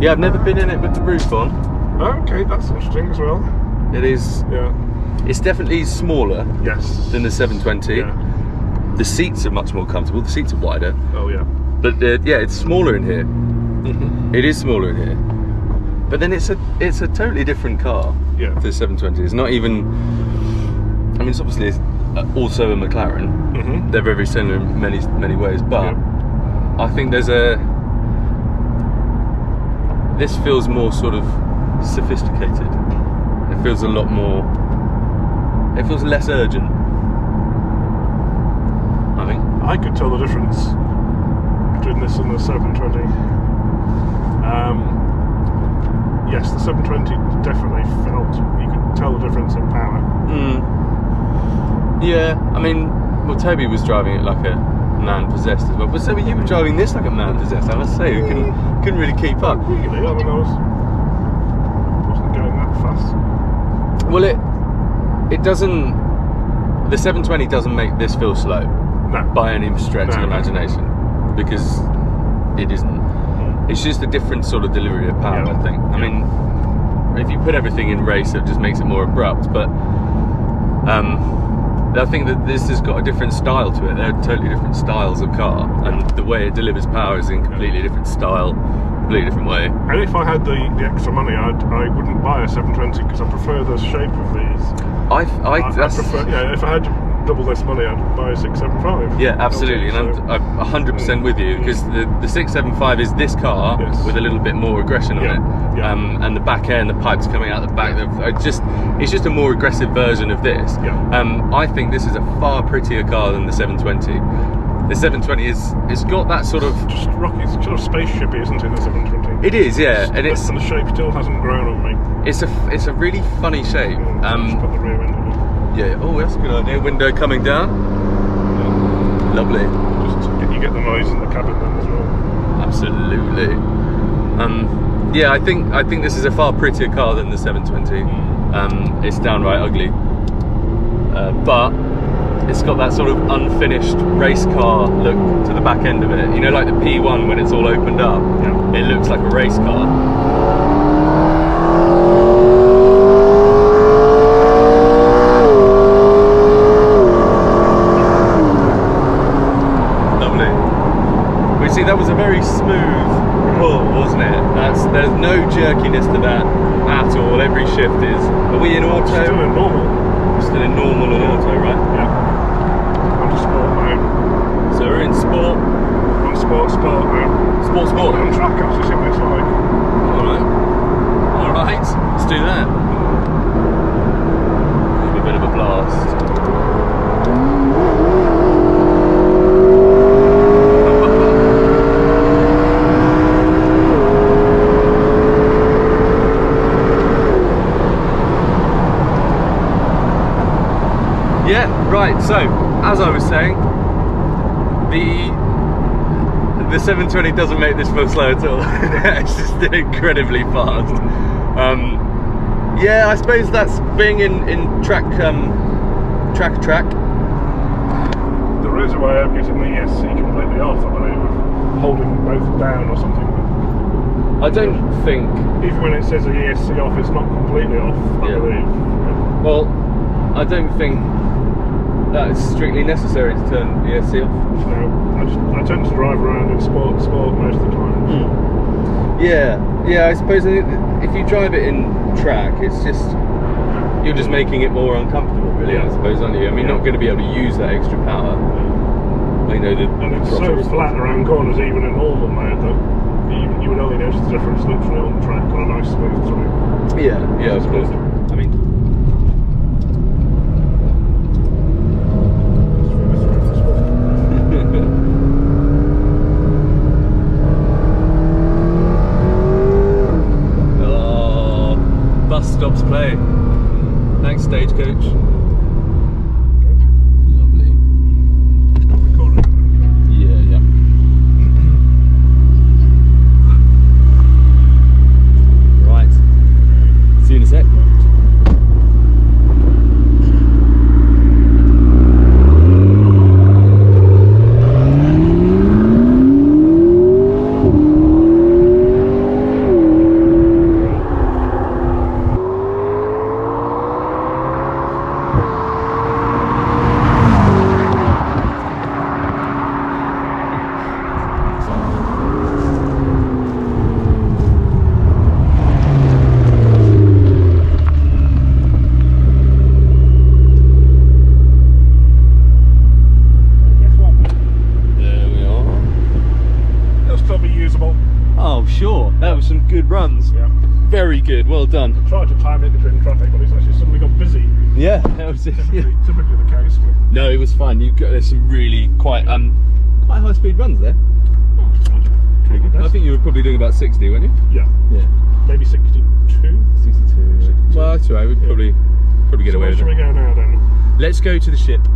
Yeah, I've never been in it with the roof on. Oh, okay, that's interesting as well. It is. Yeah. It's definitely smaller. Yes. Than the 720. Yeah. The seats are much more comfortable. The seats are wider. Oh yeah. But yeah, it's smaller in here. Mm-hmm. It is smaller in here. But then it's a totally different car. Yeah. To the 720. It's not even. I mean, it's obviously also a McLaren. Mm-hmm. They're very similar in many ways, but yeah. I think there's this feels more sort of sophisticated. It feels a lot more. It feels less urgent. I think. I could tell the difference between this and the 720. Yes, the 720 definitely felt. You could tell the difference in power. Yeah, I mean, well, Toby was driving it like a man possessed as well. But so you were driving this like a man possessed. I must say, we couldn't really keep up. Really, I mean, wasn't going that fast. Well, it doesn't. The 720 doesn't make this feel slow. No. By any stretch of imagination, because it isn't. It's just a different sort of delivery of power, I think. I mean, if you put everything in race, it just makes it more abrupt. But I think that this has got a different style to it. They're totally different styles of car, and the way it delivers power is in completely different style, completely different way. And if I had the extra money, I wouldn't buy a 720 because I prefer the shape of these. I prefer. Yeah, if I had double this money, I'd buy a 675. Yeah, absolutely, and I'm 100% with you, because the 675 is this car with a little bit more aggression on it, and the back end, the pipes coming out the back. It's just a more aggressive version of this. I think this is a far prettier car than the 720. The 720 it's got that sort of just rocky, sort of spaceshipy, isn't it? The 720. It is, yeah, and the shape still hasn't grown on me. It's a really funny shape. Just put the rear end on it. Yeah. Oh, that's a good idea. Window coming down. Yeah. Lovely. Just you get the noise in the cabin then as well. Absolutely. Yeah, I think this is a far prettier car than the 720. It's downright ugly. But it's got that sort of unfinished race car look to the back end of it. You know, like the P1 when it's all opened up. Yeah. It looks like a race car. Lovely. We see that was a very smooth pull, wasn't it? There's no jerkiness to that at all. Every shift is. Are we in auto? Still in normal. Still in normal and auto, right? Yeah. On sport mode. So we're in sport. On sport mode. Sport. On track, actually, see what it's like. Alright, let's do that. Maybe a bit of a blast. Yeah, right, so as I was saying, the 720 doesn't make this feel slow at all. It's just incredibly fast. Yeah, I suppose that's being in track. There is a way of getting the ESC completely off, I believe, of holding both down or something. I don't think. Even when it says the ESC off, it's not completely off, I believe. Well, I don't think that it's strictly necessary to turn the ESC off. No, I tend to drive around in sport most of the time. Yeah, I suppose if you drive it in track, it's just you're just making it more uncomfortable, really. I suppose, aren't you? I mean, not going to be able to use that extra power. You know, and it's so flat around corners, even in normal mode, that you would only notice the difference literally on track on a nice smooth track. Yeah, of course. I mean. Bus stops play. Thanks, Stagecoach. Lovely. Stop recording. Yeah. Right. See you in a sec. Sure, that was some good runs. Yeah. Very good, well done. I tried to time it between traffic, but it's actually suddenly got busy. Yeah, that was it. Typically the case. But... No, it was fine. There's some really quite high speed runs there. I think you were probably doing about 60, weren't you? Yeah. Maybe 62. 62. Well, that's all right. We'd probably get away with it. Where should we go now then? Let's go to the ship.